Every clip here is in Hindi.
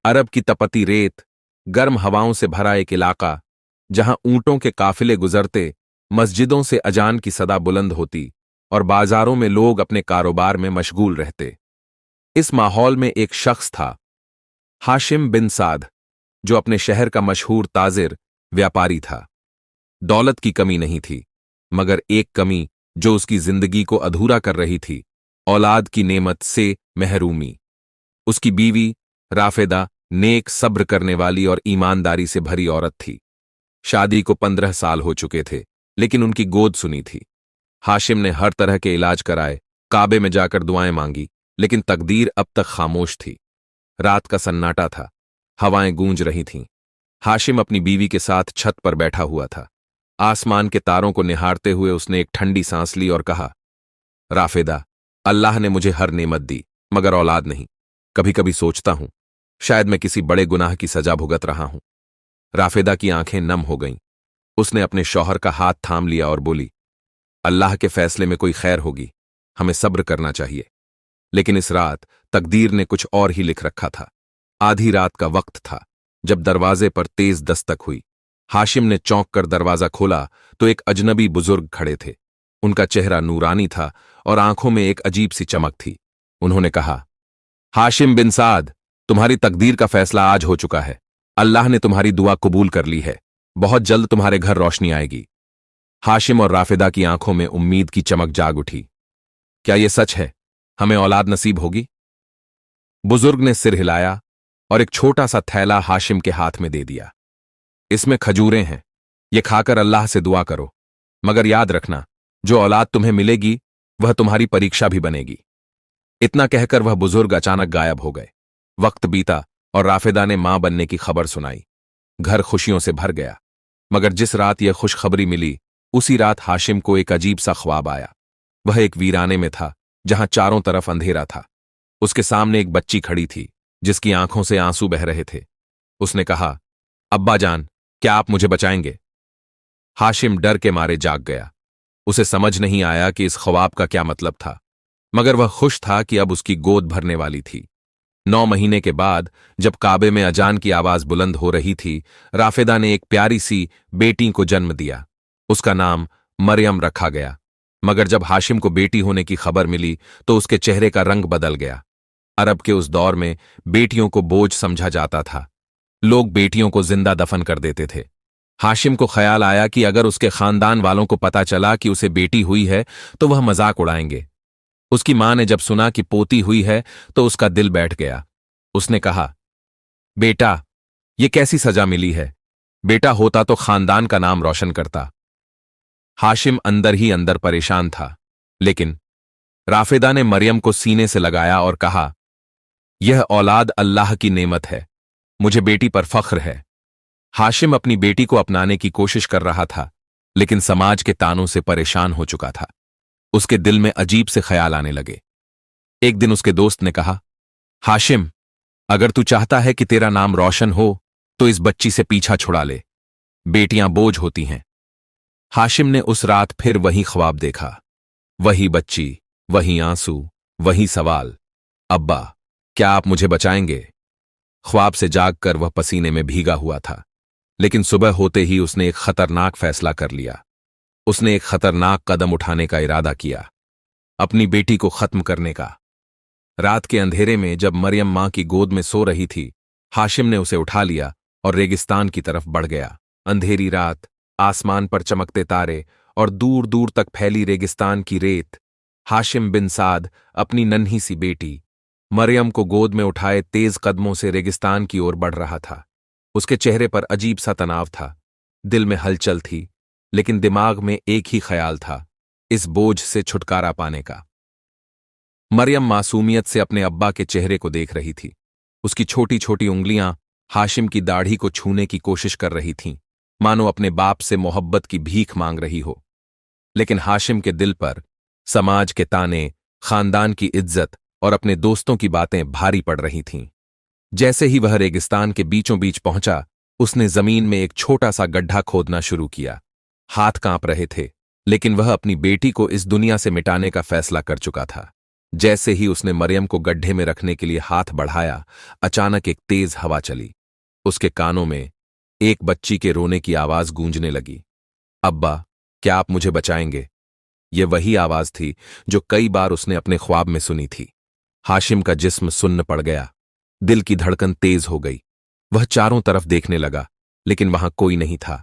अरब की तपती रेत, गर्म हवाओं से भरा एक इलाका, जहां ऊंटों के काफिले गुजरते, मस्जिदों से अजान की सदा बुलंद होती और बाजारों में लोग अपने कारोबार में मशगूल रहते। इस माहौल में एक शख्स था, हाशिम बिन साद, जो अपने शहर का मशहूर ताजिर व्यापारी था। दौलत की कमी नहीं थी, मगर एक कमी जो उसकी जिंदगी को अधूरा कर रही थी, औलाद की नेमत से महरूमी। उसकी बीवी राफेदा नेक, सब्र करने वाली और ईमानदारी से भरी औरत थी। शादी को 15 साल हो चुके थे, लेकिन उनकी गोद सुनी थी। हाशिम ने हर तरह के इलाज कराए, काबे में जाकर दुआएं मांगी, लेकिन तकदीर अब तक खामोश थी। रात का सन्नाटा था, हवाएं गूंज रही थीं। हाशिम अपनी बीवी के साथ छत पर बैठा हुआ था। आसमान के तारों को निहारते हुए उसने एक ठंडी सांस ली और कहा, राफेदा, अल्लाह ने मुझे हर नेमत दी, मगर औलाद नहीं। कभी कभी सोचता हूं, शायद मैं किसी बड़े गुनाह की सजा भुगत रहा हूं। राफेदा की आंखें नम हो गईं। उसने अपने शौहर का हाथ थाम लिया और बोली, अल्लाह के फैसले में कोई खैर होगी, हमें सब्र करना चाहिए। लेकिन इस रात तकदीर ने कुछ और ही लिख रखा था। आधी रात का वक्त था, जब दरवाजे पर तेज दस्तक हुई। हाशिम ने चौंक कर दरवाजा खोला तो एक अजनबी बुजुर्ग खड़े थे। उनका चेहरा नूरानी था और आंखों में एक अजीब सी चमक थी। उन्होंने कहा, हाशिम बिन साद, तुम्हारी तकदीर का फैसला आज हो चुका है। अल्लाह ने तुम्हारी दुआ कबूल कर ली है। बहुत जल्द तुम्हारे घर रोशनी आएगी। हाशिम और राफेदा की आंखों में उम्मीद की चमक जाग उठी। क्या यह सच है? हमें औलाद नसीब होगी? बुजुर्ग ने सिर हिलाया और एक छोटा सा थैला हाशिम के हाथ में दे दिया। इसमें खजूरें हैं, ये खाकर अल्लाह से दुआ करो। मगर याद रखना, जो औलाद तुम्हें मिलेगी वह तुम्हारी परीक्षा भी बनेगी। इतना कहकर वह बुजुर्ग अचानक गायब हो गए। वक्त बीता और राफेदा ने मां बनने की खबर सुनाई। घर खुशियों से भर गया। मगर जिस रात यह खुशखबरी मिली, उसी रात हाशिम को एक अजीब सा ख्वाब आया। वह एक वीराने में था, जहां चारों तरफ अंधेरा था। उसके सामने एक बच्ची खड़ी थी, जिसकी आंखों से आंसू बह रहे थे। उसने कहा, अब्बा जान, क्या आप मुझे बचाएंगे? हाशिम डर के मारे जाग गया। उसे समझ नहीं आया कि इस ख्वाब का क्या मतलब था, मगर वह खुश था कि अब उसकी गोद भरने वाली थी। 9 महीने के बाद, जब काबे में अजान की आवाज बुलंद हो रही थी, राफेदा ने एक प्यारी सी बेटी को जन्म दिया। उसका नाम मरियम रखा गया। मगर जब हाशिम को बेटी होने की खबर मिली तो उसके चेहरे का रंग बदल गया। अरब के उस दौर में बेटियों को बोझ समझा जाता था। लोग बेटियों को जिंदा दफन कर देते थे। हाशिम को ख्याल आया कि अगर उसके खानदान वालों को पता चला कि उसे बेटी हुई है तो वह मजाक उड़ाएंगे। उसकी मां ने जब सुना कि पोती हुई है तो उसका दिल बैठ गया। उसने कहा, बेटा, ये कैसी सजा मिली है? बेटा होता तो खानदान का नाम रोशन करता। हाशिम अंदर ही अंदर परेशान था, लेकिन राफेदा ने मरियम को सीने से लगाया और कहा, यह औलाद अल्लाह की नेमत है, मुझे बेटी पर फख्र है। हाशिम अपनी बेटी को अपनाने की कोशिश कर रहा था, लेकिन समाज के तानों से परेशान हो चुका था। उसके दिल में अजीब से ख्याल आने लगे। एक दिन उसके दोस्त ने कहा, हाशिम, अगर तू चाहता है कि तेरा नाम रोशन हो तो इस बच्ची से पीछा छुड़ा ले। बेटियां बोझ होती हैं। हाशिम ने उस रात फिर वही ख्वाब देखा। वही बच्ची, वही आंसू, वही सवाल, अब्बा, क्या आप मुझे बचाएंगे? ख्वाब से जागकर वह पसीने में भीगा हुआ था। लेकिन सुबह होते ही उसने एक खतरनाक फैसला कर लिया। उसने एक खतरनाक कदम उठाने का इरादा किया, अपनी बेटी को खत्म करने का। रात के अंधेरे में जब मरियम मां की गोद में सो रही थी, हाशिम ने उसे उठा लिया और रेगिस्तान की तरफ बढ़ गया। अंधेरी रात, आसमान पर चमकते तारे और दूर दूर तक फैली रेगिस्तान की रेत। हाशिम बिन साद अपनी नन्ही सी बेटी मरियम को गोद में उठाए तेज कदमों से रेगिस्तान की ओर बढ़ रहा था। उसके चेहरे पर अजीब सा तनाव था। दिल में हलचल थी, लेकिन दिमाग में एक ही ख्याल था, इस बोझ से छुटकारा पाने का। मरियम मासूमियत से अपने अब्बा के चेहरे को देख रही थी। उसकी छोटी छोटी उंगलियां हाशिम की दाढ़ी को छूने की कोशिश कर रही थीं, मानो अपने बाप से मोहब्बत की भीख मांग रही हो। लेकिन हाशिम के दिल पर समाज के ताने, खानदान की इज्जत और अपने दोस्तों की बातें भारी पड़ रही थीं। जैसे ही वह रेगिस्तान के बीचों बीच पहुंचा, उसने जमीन में एक छोटा सा गड्ढा खोदना शुरू किया। हाथ कांप रहे थे, लेकिन वह अपनी बेटी को इस दुनिया से मिटाने का फैसला कर चुका था। जैसे ही उसने मरियम को गड्ढे में रखने के लिए हाथ बढ़ाया, अचानक एक तेज हवा चली। उसके कानों में एक बच्ची के रोने की आवाज गूंजने लगी। अब्बा, क्या आप मुझे बचाएंगे? यह वही आवाज थी जो कई बार उसने अपने ख्वाब में सुनी थी। हाशिम का जिस्म सुन्न पड़ गया, दिल की धड़कन तेज हो गई। वह चारों तरफ देखने लगा, लेकिन वहां कोई नहीं था।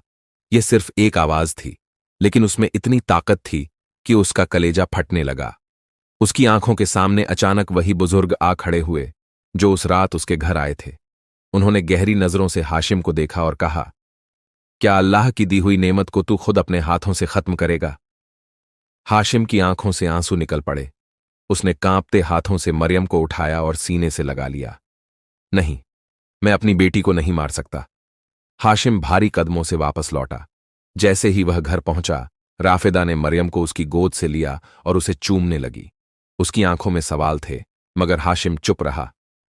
यह सिर्फ एक आवाज थी, लेकिन उसमें इतनी ताकत थी कि उसका कलेजा फटने लगा। उसकी आंखों के सामने अचानक वही बुजुर्ग आ खड़े हुए जो उस रात उसके घर आए थे। उन्होंने गहरी नजरों से हाशिम को देखा और कहा, क्या अल्लाह की दी हुई नेमत को तू खुद अपने हाथों से खत्म करेगा? हाशिम की आंखों से आंसू निकल पड़े। उसने कांपते हाथों से मरियम को उठाया और सीने से लगा लिया। नहीं, मैं अपनी बेटी को नहीं मार सकता। हाशिम भारी कदमों से वापस लौटा। जैसे ही वह घर पहुंचा, राफेदा ने मरियम को उसकी गोद से लिया और उसे चूमने लगी। उसकी आंखों में सवाल थे, मगर हाशिम चुप रहा।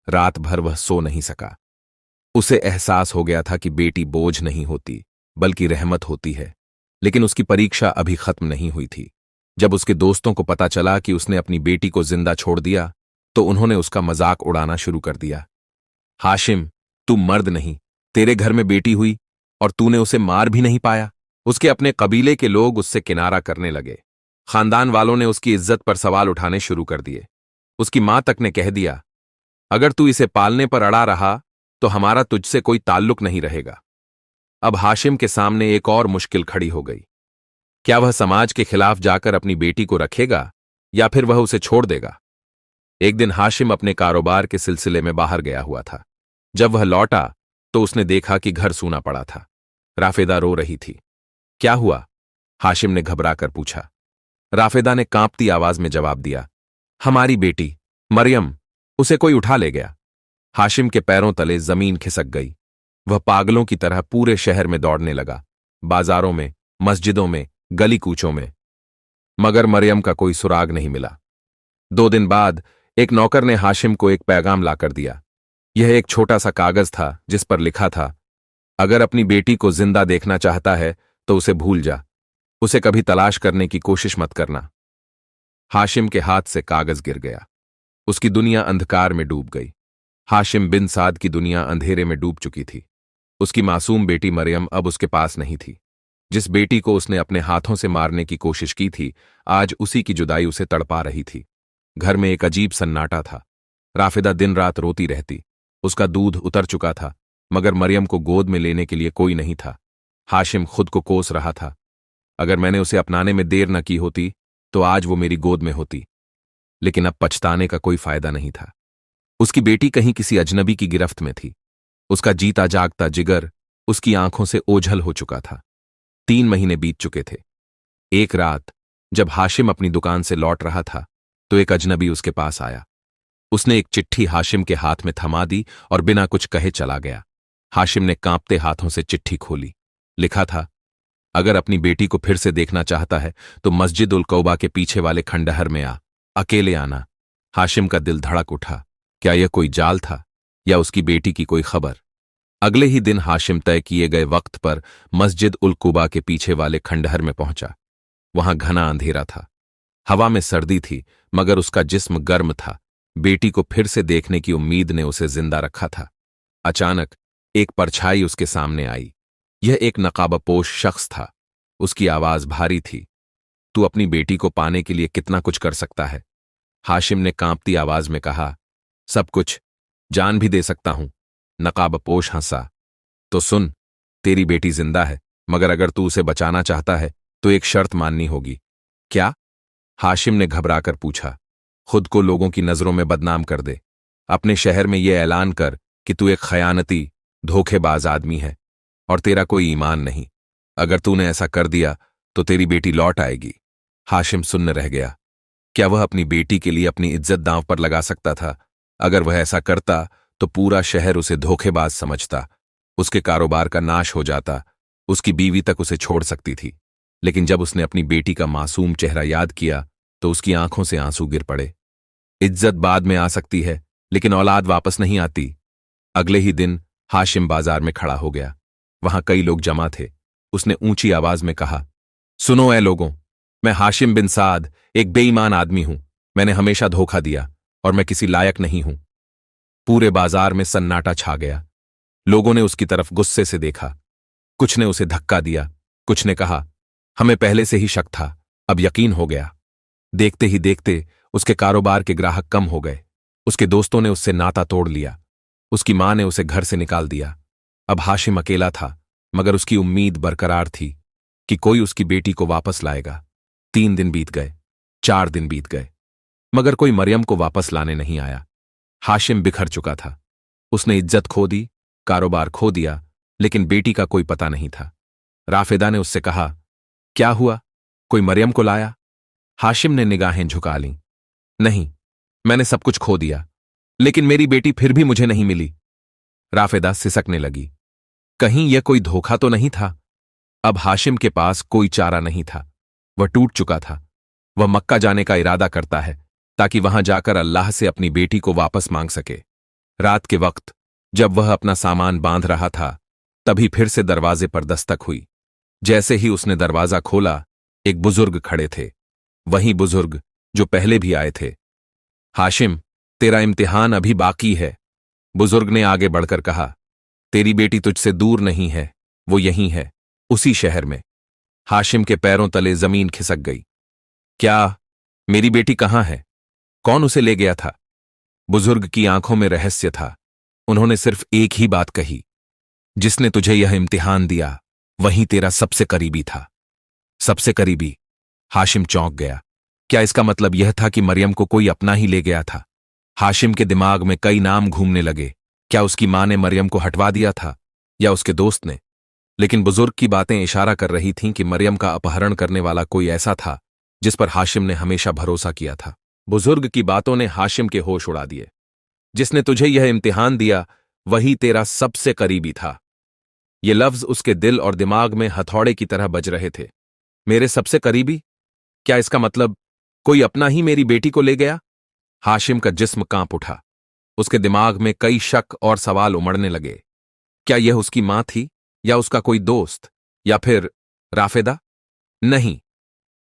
रात भर वह सो नहीं सका। उसे एहसास हो गया था कि बेटी बोझ नहीं होती, बल्कि रहमत होती है। लेकिन उसकी परीक्षा अभी खत्म नहीं हुई थी। जब उसके दोस्तों को पता चला कि उसने अपनी बेटी को जिंदा छोड़ दिया, तो उन्होंने उसका मजाक उड़ाना शुरू कर दिया। हाशिम, तू मर्द नहीं, तेरे घर में बेटी हुई और तूने उसे मार भी नहीं पाया। उसके अपने कबीले के लोग उससे किनारा करने लगे। खानदान वालों ने उसकी इज्जत पर सवाल उठाने शुरू कर दिए। उसकी मां तक ने कह दिया, अगर तू इसे पालने पर अड़ा रहा तो हमारा तुझसे कोई ताल्लुक नहीं रहेगा। अब हाशिम के सामने एक और मुश्किल खड़ी हो गई। क्या वह समाज के खिलाफ जाकर अपनी बेटी को रखेगा या फिर वह उसे छोड़ देगा? एक दिन हाशिम अपने कारोबार के सिलसिले में बाहर गया हुआ था। जब वह लौटा तो उसने देखा कि घर सूना पड़ा था। राफेदा रो रही थी। क्या हुआ? हाशिम ने घबराकर पूछा। राफेदा ने कांपती आवाज में जवाब दिया, हमारी बेटी मरियम, उसे कोई उठा ले गया। हाशिम के पैरों तले जमीन खिसक गई। वह पागलों की तरह पूरे शहर में दौड़ने लगा, बाजारों में, मस्जिदों में, गली कूचों में, मगर मरियम का कोई सुराग नहीं मिला। 2 दिन बाद एक नौकर ने हाशिम को एक पैगाम लाकर दिया। यह एक छोटा सा कागज था जिस पर लिखा था, अगर अपनी बेटी को जिंदा देखना चाहता है तो उसे भूल जा, उसे कभी तलाश करने की कोशिश मत करना। हाशिम के हाथ से कागज गिर गया। उसकी दुनिया अंधकार में डूब गई। हाशिम बिन साद की दुनिया अंधेरे में डूब चुकी थी। उसकी मासूम बेटी मरियम अब उसके पास नहीं थी। जिस बेटी को उसने अपने हाथों से मारने की कोशिश की थी, आज उसी की जुदाई उसे तड़पा रही थी। घर में एक अजीब सन्नाटा था। राफिदा दिन रात रोती रहती। उसका दूध उतर चुका था, मगर मरियम को गोद में लेने के लिए कोई नहीं था। हाशिम खुद को कोस रहा था। अगर मैंने उसे अपनाने में देर न की होती तो आज वो मेरी गोद में होती। लेकिन अब पछताने का कोई फायदा नहीं था। उसकी बेटी कहीं किसी अजनबी की गिरफ्त में थी। उसका जीता जागता जिगर उसकी आंखों से ओझल हो चुका था। 3 महीने बीत चुके थे। एक रात जब हाशिम अपनी दुकान से लौट रहा था तो एक अजनबी उसके पास आया। उसने एक चिट्ठी हाशिम के हाथ में थमा दी और बिना कुछ कहे चला गया। हाशिम ने कांपते हाथों से चिट्ठी खोली। लिखा था, अगर अपनी बेटी को फिर से देखना चाहता है तो मस्जिद उल कौबा के पीछे वाले खंडहर में आ, अकेले आना। हाशिम का दिल धड़क उठा। क्या यह कोई जाल था या उसकी बेटी की कोई खबर? अगले ही दिन हाशिम तय किए गए वक्त पर मस्जिद उल कुबा के पीछे वाले खंडहर में पहुंचा। वहां घना अंधेरा था। हवा में सर्दी थी, मगर उसका जिस्म गर्म था। बेटी को फिर से देखने की उम्मीद ने उसे जिंदा रखा था। अचानक एक परछाई उसके सामने आई। यह एक नकाबपोश शख्स था। उसकी आवाज भारी थी। तू अपनी बेटी को पाने के लिए कितना कुछ कर सकता है? हाशिम ने कांपती आवाज में कहा, सब कुछ, जान भी दे सकता हूं। नकाबपोश हंसा। तो सुन, तेरी बेटी जिंदा है, मगर अगर तू उसे बचाना चाहता है तो एक शर्त माननी होगी। क्या? हाशिम ने घबराकर पूछा। खुद को लोगों की नजरों में बदनाम कर दे। अपने शहर में यह ऐलान कर कि तू एक खयानती, धोखेबाज आदमी है और तेरा कोई ईमान नहीं। अगर तूने ऐसा कर दिया तो तेरी बेटी लौट आएगी। हाशिम सुन्न रह गया। क्या वह अपनी बेटी के लिए अपनी इज्जत दांव पर लगा सकता था? अगर वह ऐसा करता तो पूरा शहर उसे धोखेबाज समझता। उसके कारोबार का नाश हो जाता। उसकी बीवी तक उसे छोड़ सकती थी। लेकिन जब उसने अपनी बेटी का मासूम चेहरा याद किया तो उसकी आंखों से आंसू गिर पड़े। इज्जत बाद में आ सकती है, लेकिन औलाद वापस नहीं आती। अगले ही दिन हाशिम बाजार में खड़ा हो गया। वहां कई लोग जमा थे। उसने ऊंची आवाज में कहा, सुनो ऐ लोगों, मैं हाशिम बिन साद एक बेईमान आदमी हूं। मैंने हमेशा धोखा दिया और मैं किसी लायक नहीं हूं। पूरे बाजार में सन्नाटा छा गया। लोगों ने उसकी तरफ गुस्से से देखा। कुछ ने उसे धक्का दिया, कुछ ने कहा, हमें पहले से ही शक था, अब यकीन हो गया। देखते ही देखते उसके कारोबार के ग्राहक कम हो गए। उसके दोस्तों ने उससे नाता तोड़ लिया। उसकी मां ने उसे घर से निकाल दिया। अब हाशिम अकेला था, मगर उसकी उम्मीद बरकरार थी कि कोई उसकी बेटी को वापस लाएगा। 3 दिन बीत गए, 4 दिन बीत गए, मगर कोई मरियम को वापस लाने नहीं आया। हाशिम बिखर चुका था। उसने इज्जत खो दी, कारोबार खो दिया, लेकिन बेटी का कोई पता नहीं था। राफेदा ने उससे कहा, क्या हुआ, कोई मरियम को लाया? हाशिम ने निगाहें झुका लीं। नहीं, मैंने सब कुछ खो दिया, लेकिन मेरी बेटी फिर भी मुझे नहीं मिली। राफेदा सिसकने लगी। कहीं यह कोई धोखा तो नहीं था? अब हाशिम के पास कोई चारा नहीं था। वह टूट चुका था। वह मक्का जाने का इरादा करता है ताकि वहां जाकर अल्लाह से अपनी बेटी को वापस मांग सके। रात के वक्त जब वह अपना सामान बांध रहा था, तभी फिर से दरवाजे पर दस्तक हुई। जैसे ही उसने दरवाजा खोला, एक बुजुर्ग खड़े थे, वही बुजुर्ग जो पहले भी आए थे। हाशिम, तेरा इम्तिहान अभी बाकी है, बुजुर्ग ने आगे बढ़कर कहा। तेरी बेटी तुझसे दूर नहीं है, वो यहीं है, उसी शहर में। हाशिम के पैरों तले जमीन खिसक गई। क्या? मेरी बेटी कहाँ है? कौन उसे ले गया था? बुजुर्ग की आंखों में रहस्य था। उन्होंने सिर्फ एक ही बात कही, जिसने तुझे यह इम्तिहान दिया वही तेरा सबसे करीबी था। सबसे करीबी? हाशिम चौंक गया। क्या इसका मतलब यह था कि मरियम को कोई अपना ही ले गया था? हाशिम के दिमाग में कई नाम घूमने लगे। क्या उसकी मां ने मरियम को हटवा दिया था, या उसके दोस्त ने? लेकिन बुजुर्ग की बातें इशारा कर रही थीं कि मरियम का अपहरण करने वाला कोई ऐसा था जिस पर हाशिम ने हमेशा भरोसा किया था। बुजुर्ग की बातों ने हाशिम के होश उड़ा दिए। जिसने तुझे यह इम्तिहान दिया वही तेरा सबसे करीबी था। ये लफ्ज उसके दिल और दिमाग में हथौड़े की तरह बज रहे थे। मेरे सबसे करीबी? क्या इसका मतलब कोई अपना ही मेरी बेटी को ले गया? हाशिम का जिस्म कांप उठा। उसके दिमाग में कई शक और सवाल उमड़ने लगे। क्या यह उसकी मां थी, या उसका कोई दोस्त, या फिर राफेदा? नहीं,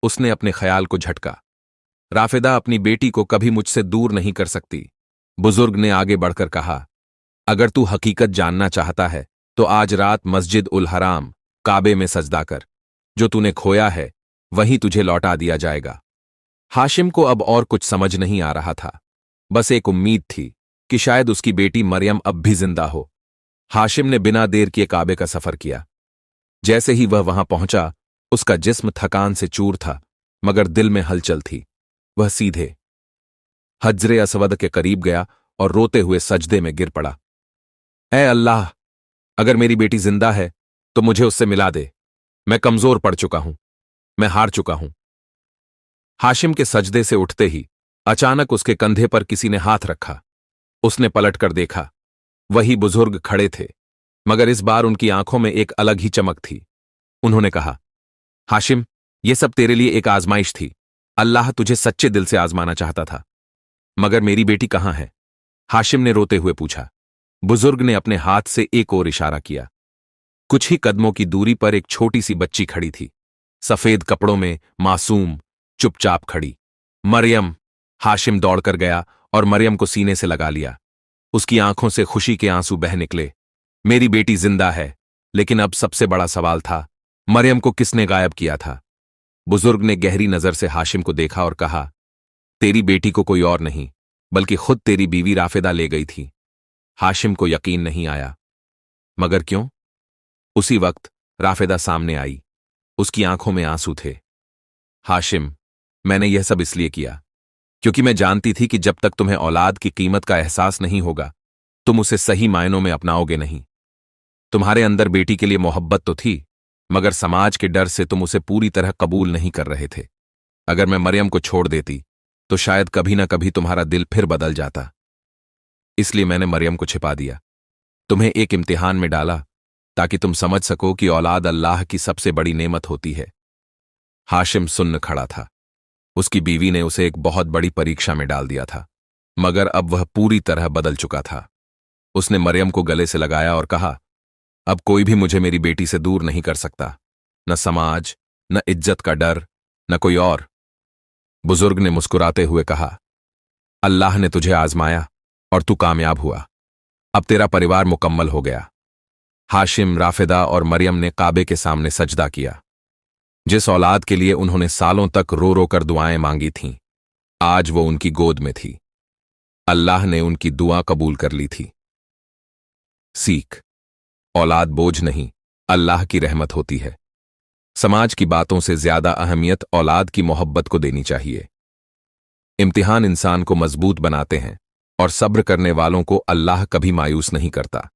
उसने अपने ख्याल को झटका। राफेदा अपनी बेटी को कभी मुझसे दूर नहीं कर सकती। बुजुर्ग ने आगे बढ़कर कहा, अगर तू हकीकत जानना चाहता है तो आज रात मस्जिद उल हराम, काबे में सजदा कर। जो तूने खोया है वही तुझे लौटा दिया जाएगा। हाशिम को अब और कुछ समझ नहीं आ रहा था। बस एक उम्मीद थी कि शायद उसकी बेटी मरियम अब भी जिंदा हो। हाशिम ने बिना देर किए काबे का सफर किया। जैसे ही वह वहां पहुंचा, उसका जिस्म थकान से चूर था, मगर दिल में हलचल थी। वह सीधे हजरे असवद के करीब गया और रोते हुए सजदे में गिर पड़ा। ऐ अल्लाह, अगर मेरी बेटी जिंदा है तो मुझे उससे मिला दे। मैं कमजोर पड़ चुका हूं, मैं हार चुका हूं। हाशिम के सजदे से उठते ही अचानक उसके कंधे पर किसी ने हाथ रखा। उसने पलटकर देखा। वही बुजुर्ग खड़े थे, मगर इस बार उनकी आंखों में एक अलग ही चमक थी। उन्होंने कहा, हाशिम, यह सब तेरे लिए एक आजमाइश थी। अल्लाह तुझे सच्चे दिल से आजमाना चाहता था। मगर मेरी बेटी कहाँ है? हाशिम ने रोते हुए पूछा। बुजुर्ग ने अपने हाथ से एक और इशारा किया। कुछ ही कदमों की दूरी पर एक छोटी सी बच्ची खड़ी थी, सफेद कपड़ों में, मासूम, चुपचाप खड़ी। मरियम! हाशिम दौड़कर गया और मरियम को सीने से लगा लिया। उसकी आंखों से खुशी के आंसू बह निकले। मेरी बेटी जिंदा है, लेकिन अब सबसे बड़ा सवाल था, मरियम को किसने गायब किया था? बुजुर्ग ने गहरी नजर से हाशिम को देखा और कहा, तेरी बेटी को कोई और नहीं, बल्कि खुद तेरी बीवी राफेदा ले गई थी। हाशिम को यकीन नहीं आया। मगर क्यों? उसी वक्त राफेदा सामने आई। उसकी आंखों में आंसू थे। हाशिम, मैंने यह सब इसलिए किया क्योंकि मैं जानती थी कि जब तक तुम्हें औलाद की कीमत का एहसास नहीं होगा, तुम उसे सही मायनों में अपनाओगे नहीं। तुम्हारे अंदर बेटी के लिए मोहब्बत तो थी, मगर समाज के डर से तुम उसे पूरी तरह कबूल नहीं कर रहे थे। अगर मैं मरियम को छोड़ देती तो शायद कभी ना कभी तुम्हारा दिल फिर बदल जाता। इसलिए मैंने मरियम को छिपा दिया, तुम्हें एक इम्तिहान में डाला, ताकि तुम समझ सको कि औलाद अल्लाह की सबसे बड़ी नेमत होती है। हाशिम सुन्न खड़ा था। उसकी बीवी ने उसे एक बहुत बड़ी परीक्षा में डाल दिया था, मगर अब वह पूरी तरह बदल चुका था। उसने मरियम को गले से लगाया और कहा, अब कोई भी मुझे मेरी बेटी से दूर नहीं कर सकता, न समाज, न इज्जत का डर, न कोई और। बुजुर्ग ने मुस्कुराते हुए कहा, अल्लाह ने तुझे आजमाया और तू कामयाब हुआ। अब तेरा परिवार मुकम्मल हो गया। हाशिम, राफिदा और मरियम ने काबे के सामने सजदा किया। जिस औलाद के लिए उन्होंने सालों तक रो रो कर दुआएं मांगी थीं, आज वो उनकी गोद में थी। अल्लाह ने उनकी दुआ कबूल कर ली थी। सीख: औलाद बोझ नहीं, अल्लाह की रहमत होती है। समाज की बातों से ज्यादा अहमियत औलाद की मोहब्बत को देनी चाहिए। इम्तिहान इंसान को मजबूत बनाते हैं और सब्र करने वालों को अल्लाह कभी मायूस नहीं करता।